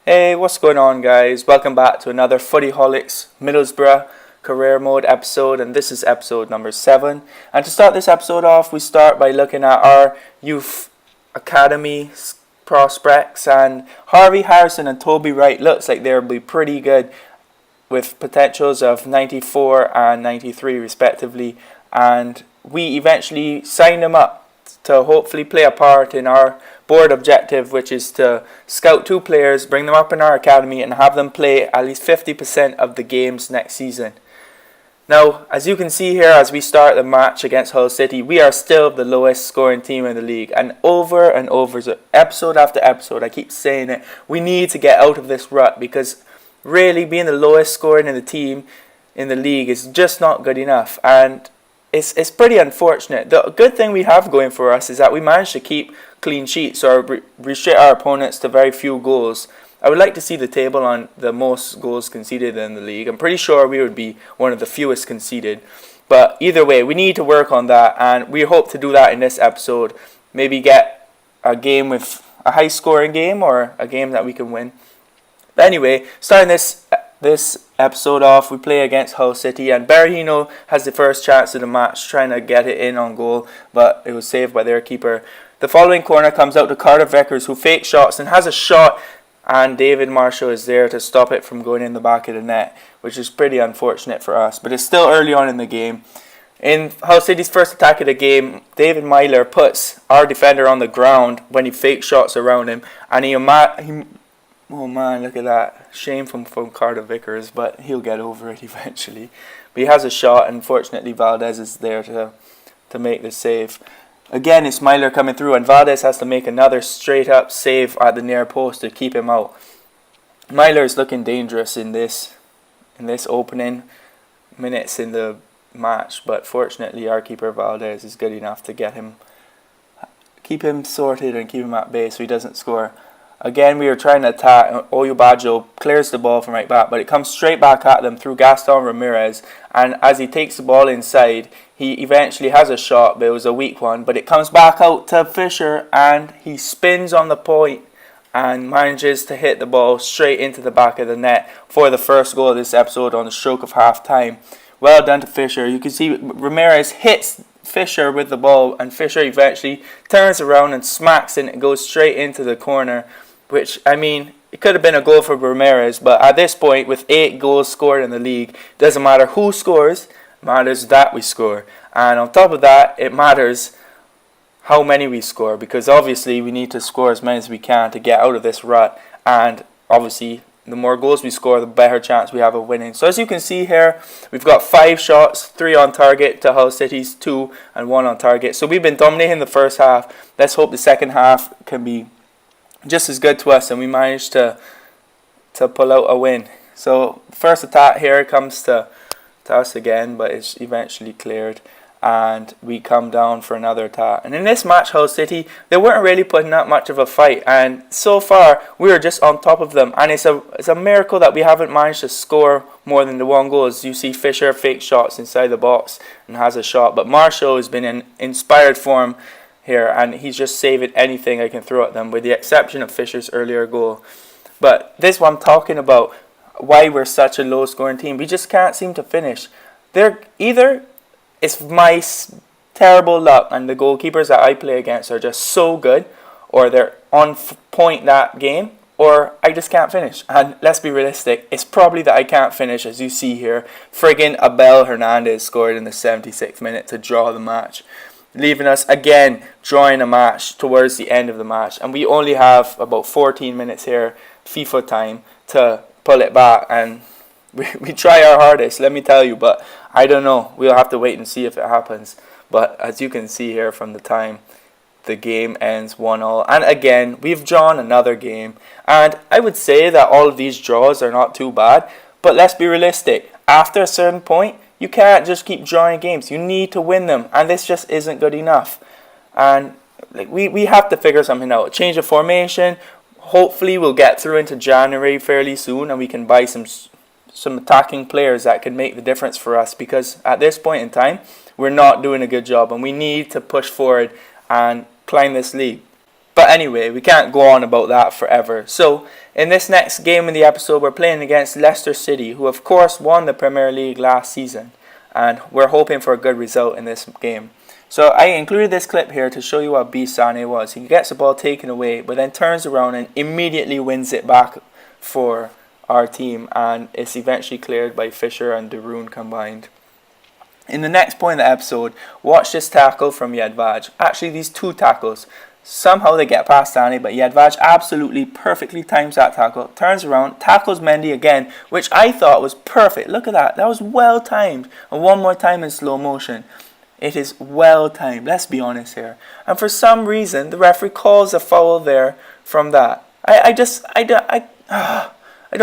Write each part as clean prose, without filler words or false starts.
Hey, what's going on, guys? Welcome back to another Footyholics Middlesbrough Career Mode episode, and this is episode number 7. And to start this episode off, we start by looking at our youth academy prospects, and Harvey Harrison and Toby Wright looks like they'll be pretty good with potentials of 94 and 93 respectively, and we eventually signed them up to hopefully play a part in our board objective, which is to scout 2 players, bring them up in our academy and have them play at least 50% of the games next season. Now, as you can see here, as we start the match against Hull City, we are still the lowest scoring team in the league, and over, so episode after episode, I keep saying it, we need to get out of this rut, because really being the lowest scoring in the team in the league is just not good enough, and it's pretty unfortunate. The good thing we have going for us is that we managed to keep clean sheets or restrict our opponents to very few goals. I would like to see the table on the most goals conceded in the league. I'm pretty sure we would be one of the fewest conceded. But either way, we need to work on that, and we hope to do that in this episode. Maybe get a game with a high scoring game or a game that we can win. But anyway, starting this episode off, we play against Hull City, and Berahino has the first chance of the match, trying to get it in on goal, but it was saved by their keeper. The following corner comes out to Carter Vickers, who fakes shots and has a shot, and David Marshall is there to stop it from going in the back of the net, which is pretty unfortunate for us, but it's still early on in the game. In Hull City's first attack of the game, David Myler puts our defender on the ground when he fakes shots around him, and oh man, look at that. Shame from Carter Vickers, but he'll get over it eventually. But he has a shot, and fortunately Valdez is there to make the save. Again, it's Myler coming through, and Valdez has to make another straight up save at the near post to keep him out. Myler is looking dangerous in this opening minutes in the match, but fortunately our keeper Valdez is good enough to keep him sorted and keep him at bay so he doesn't score. Again, we are trying to attack. Oyubajo clears the ball from right back, but it comes straight back at them through Gaston Ramirez. And as he takes the ball inside, he eventually has a shot, but it was a weak one. But it comes back out to Fisher, and he spins on the point and manages to hit the ball straight into the back of the net for the first goal of this episode on the stroke of half time. Well done to Fisher. You can see Ramirez hits Fisher with the ball, and Fisher eventually turns around and smacks it, and it goes straight into the corner. Which, I mean, it could have been a goal for Ramirez, but at this point, with 8 goals scored in the league, it doesn't matter who scores, it matters that we score. And on top of that, it matters how many we score, because obviously we need to score as many as we can to get out of this rut, and obviously the more goals we score, the better chance we have of winning. So as you can see here, we've got 5 shots, 3 on target to Hull City's 2 and 1 on target. So we've been dominating the first half. Let's hope the second half can be just as good to us, and we managed to pull out a win. So first attack here comes to us again, but it's eventually cleared, and we come down for another attack. And in this match, Hull City, they weren't really putting up much of a fight, and so far we were just on top of them. And it's a miracle that we haven't managed to score more than the 1 goal. As you see, Fisher fake shots inside the box and has a shot, but Marshall has been in inspired form here, and he's just saving anything I can throw at them, with the exception of Fisher's earlier goal. But this is what I'm talking about, why we're such a low scoring team. We just can't seem to finish. Either it's my terrible luck and the goalkeepers that I play against are just so good, or they're on point that game, or I just can't finish. And let's be realistic, it's probably that I can't finish. As you see here, friggin' Abel Hernandez scored in the 76th minute to draw the match, leaving us again drawing a match towards the end of the match, and we only have about 14 minutes here, FIFA time, to pull it back, and we try our hardest, let me tell you, but I don't know, we'll have to wait and see if it happens. But as you can see here from the time, the game ends 1-1, and again we've drawn another game, and I would say that all of these draws are not too bad, but let's be realistic, after a certain point you can't just keep drawing games. You need to win them, and this just isn't good enough. And we have to figure something out. Change of formation. Hopefully we'll get through into January fairly soon, and we can buy some attacking players that can make the difference for us, because at this point in time we're not doing a good job, and we need to push forward and climb this league. But anyway, we can't go on about that forever. So, in this next game in the episode, we're playing against Leicester City, who of course won the Premier League last season. And we're hoping for a good result in this game. So I included this clip here to show you what beast Sané was. He gets the ball taken away, but then turns around and immediately wins it back for our team. And it's eventually cleared by Fisher and De Roon combined. In the next point of the episode, watch this tackle from Yedvaj. Actually, these two tackles. Somehow they get past Sané, but Yedvaj absolutely perfectly times that tackle. Turns around, tackles Mendy again, which I thought was perfect. Look at that. That was well timed. And one more time in slow motion. It is well timed. Let's be honest here. And for some reason, the referee calls a foul there from that. I don't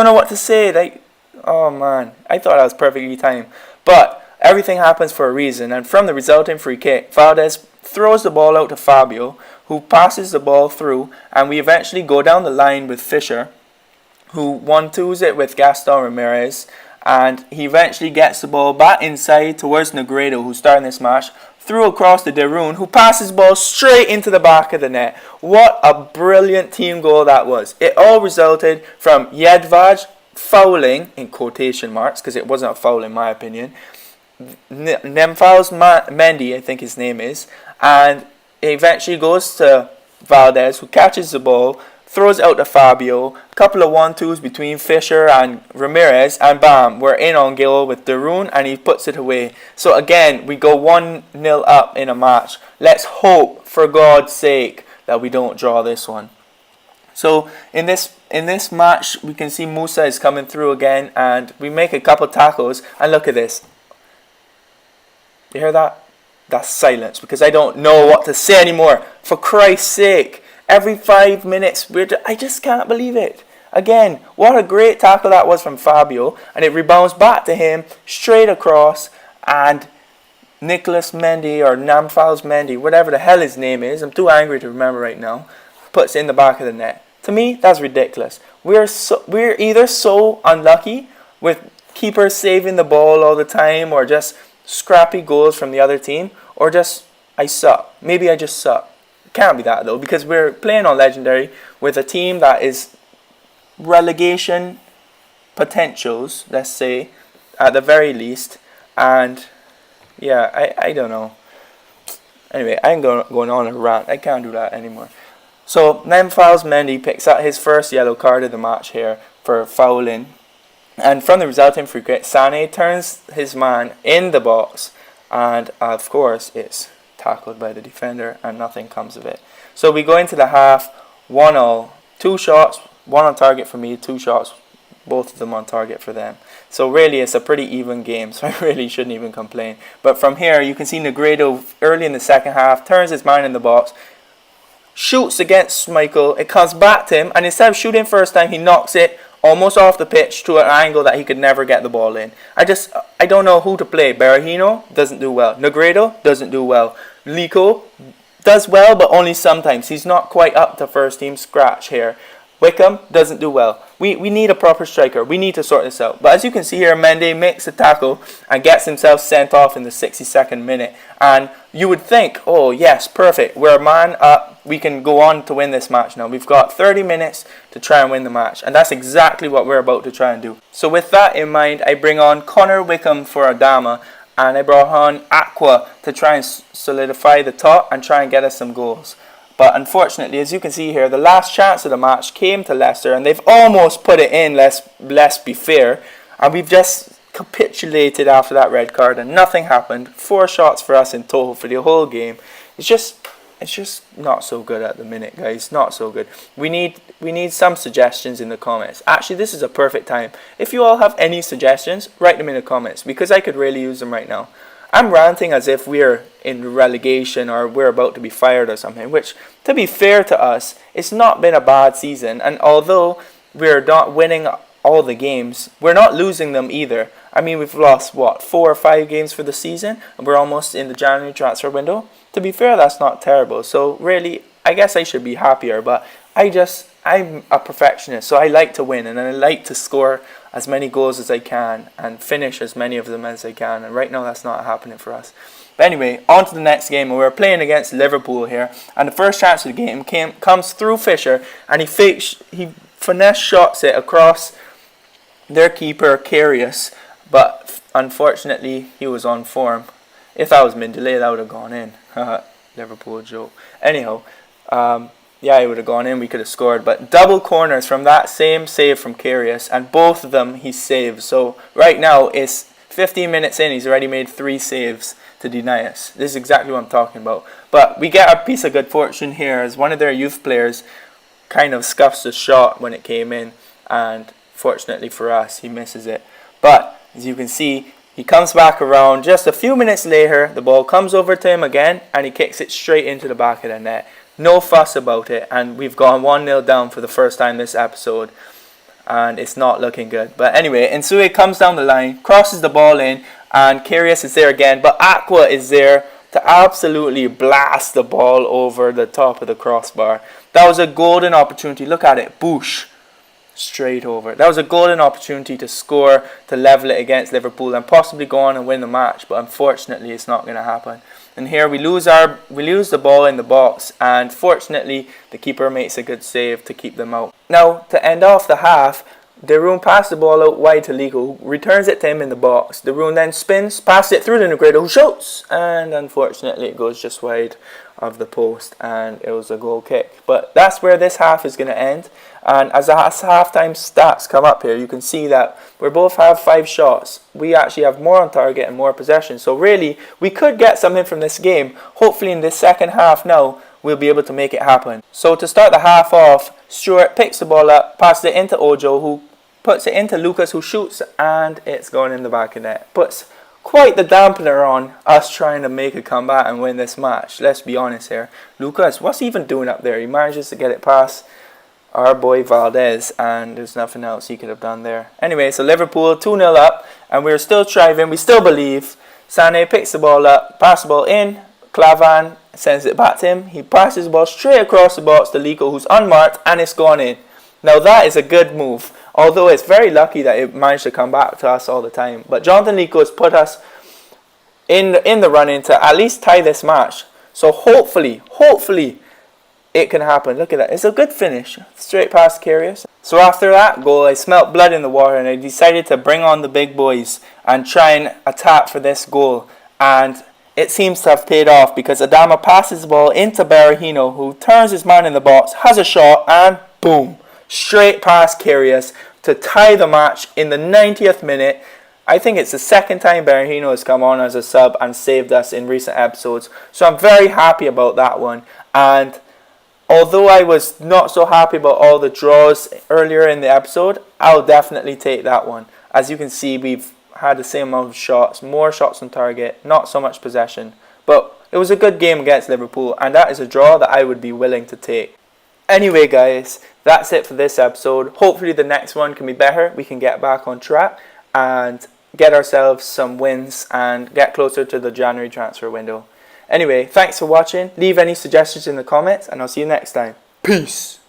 know what to say. Oh man, I thought that was perfectly timed. But everything happens for a reason. And from the resulting free kick, Valdez throws the ball out to Fabio, who passes the ball through, and we eventually go down the line with Fisher, who 1-2s it with Gaston Ramirez, and he eventually gets the ball back inside towards Negredo, who's starting this match, through across to De Roon, who passes the ball straight into the back of the net. What a brilliant team goal that was. It all resulted from Yedvaj fouling, in quotation marks, because it wasn't a foul in my opinion, Nemfal's Mendy, I think his name is, and it eventually goes to Valdez, who catches the ball, throws it out to Fabio, a couple of 1-2s between Fisher and Ramirez, and bam, we're in on goal with De Roon, and he puts it away. So again, we go 1-0 up in a match. Let's hope, for God's sake, that we don't draw this one. So in this match, we can see Musa is coming through again, and we make a couple tackles, and look at this. You hear that? That's silence, because I don't know what to say anymore. For Christ's sake, every 5 minutes, I just can't believe it. Again, what a great tackle that was from Fabio, and it rebounds back to him, straight across, and Nicholas Mendy, or Namfals Mendy, whatever the hell his name is, I'm too angry to remember right now, puts it in the back of the net. To me, that's ridiculous. We're either so unlucky with keepers saving the ball all the time, or just scrappy goals from the other team, or just I suck. Maybe I just suck. It can't be that though, because we're playing on Legendary with a team that is relegation potentials, let's say, at the very least. And yeah, I don't know. Anyway, I'm going on a rant. I can't do that anymore. So Nemfals Mendy picks up his first yellow card of the match here for fouling. And from the resulting free kick, Sané turns his man in the box, and of course it's tackled by the defender and nothing comes of it. So we go into the half 1-0, 2 shots, 1 on target for me, 2 shots, both of them on target for them. So really it's a pretty even game, so I really shouldn't even complain. But from here you can see Negredo early in the second half turns his man in the box, shoots against Michael, it comes back to him, and instead of shooting first time, he knocks it almost off the pitch to an angle that he could never get the ball in. I don't know who to play. Berahino doesn't do well. Negredo doesn't do well. Lico does well, but only sometimes. He's not quite up to first team scratch here. Wickham doesn't do well. We need a proper striker. We need to sort this out. But as you can see here, Mendy makes a tackle and gets himself sent off in the 62nd minute. And you would think, oh yes, perfect. We're a man up. We can go on to win this match now. We've got 30 minutes to try and win the match. And that's exactly what we're about to try and do. So with that in mind, I bring on Connor Wickham for Adama. And I brought on Aqua to try and solidify the top and try and get us some goals. But unfortunately, as you can see here, the last chance of the match came to Leicester, and they've almost put it in, let's be fair. And we've just capitulated after that red card, and nothing happened. 4 shots for us in total for the whole game. It's just not so good at the minute, guys. Not so good. We need some suggestions in the comments. Actually, this is a perfect time. If you all have any suggestions, write them in the comments, because I could really use them right now. I'm ranting as if we're in relegation or we're about to be fired or something, which, to be fair to us, it's not been a bad season. And although we're not winning all the games, we're not losing them either. I mean, we've lost, 4 or 5 games for the season, and we're almost in the January transfer window. To be fair, that's not terrible. So really, I guess I should be happier, but I'm a perfectionist, so I like to win, and I like to score as many goals as I can and finish as many of them as I can, and right now that's not happening for us. But anyway, on to the next game, and we're playing against Liverpool here. And the first chance of the game comes through Fisher, and he finesse shots it across their keeper, Career. But unfortunately, he was on form. If that was mid-delay, that would have gone in. Liverpool joke. Anyhow, yeah, he would have gone in. We could have scored. But double corners from that same save from Career, and both of them he saved. So right now, it's 15 minutes in. He's already made 3 saves to deny us. This is exactly what I'm talking about. But we get a piece of good fortune here as one of their youth players kind of scuffs the shot when it came in. And fortunately for us, he misses it. But as you can see, he comes back around. Just a few minutes later, the ball comes over to him again, and he kicks it straight into the back of the net. No fuss about it, and we've gone 1-0 down for the first time this episode, and it's not looking good. But anyway, Insue comes down the line, crosses the ball in, and Career is there again, but Aqua is there to absolutely blast the ball over the top of the crossbar. That was a golden opportunity. Look at it. Boosh. Straight over. That was a golden opportunity to score, to level it against Liverpool and possibly go on and win the match, but unfortunately it's not going to happen. And here we lose the ball in the box, and fortunately the keeper makes a good save to keep them out. Now, to end off the half, De Roon passed the ball out wide to Lico, who returns it to him in the box. De Roon then spins, passes it through to Negredo, who shoots, and unfortunately it goes just wide of the post, and it was a goal kick. But that's where this half is going to end. And as the halftime stats come up here, you can see that we both have 5 shots. We actually have more on target and more possession. So really, we could get something from this game. Hopefully in this second half now, we'll be able to make it happen. So to start the half off, Stuart picks the ball up, passes it into Ojo, who puts it into Lucas, who shoots, and it's going in the back of the net. Puts quite the dampener on us trying to make a comeback and win this match. Let's be honest here. Lucas, what's he even doing up there? He manages to get it past our boy Valdez, and there's nothing else he could have done there. Anyway, so Liverpool 2-0 up, and we're still striving. We still believe. Sané picks the ball up, passes the ball in. Clavan sends it back to him. He passes the ball straight across the box to Lico, who's unmarked, and it's gone in. Now that is a good move, although it's very lucky that it managed to come back to us all the time. But Jonathan Lico has put us in the run-in to at least tie this match. So hopefully, it can happen. Look at that. It's a good finish. Straight past Career. So after that goal, I smelt blood in the water, and I decided to bring on the big boys and try and attack for this goal. And it seems to have paid off, because Adama passes the ball into Berahino, who turns his man in the box, has a shot, and boom. Straight past Career to tie the match in the 90th minute. I think it's the second time Berahino has come on as a sub and saved us in recent episodes. So I'm very happy about that one. And although I was not so happy about all the draws earlier in the episode, I'll definitely take that one. As you can see, we've had the same amount of shots, more shots on target, not so much possession. But it was a good game against Liverpool, and that is a draw that I would be willing to take. Anyway, guys, that's it for this episode. Hopefully the next one can be better. We can get back on track and get ourselves some wins and get closer to the January transfer window. Anyway, thanks for watching. Leave any suggestions in the comments, and I'll see you next time. Peace.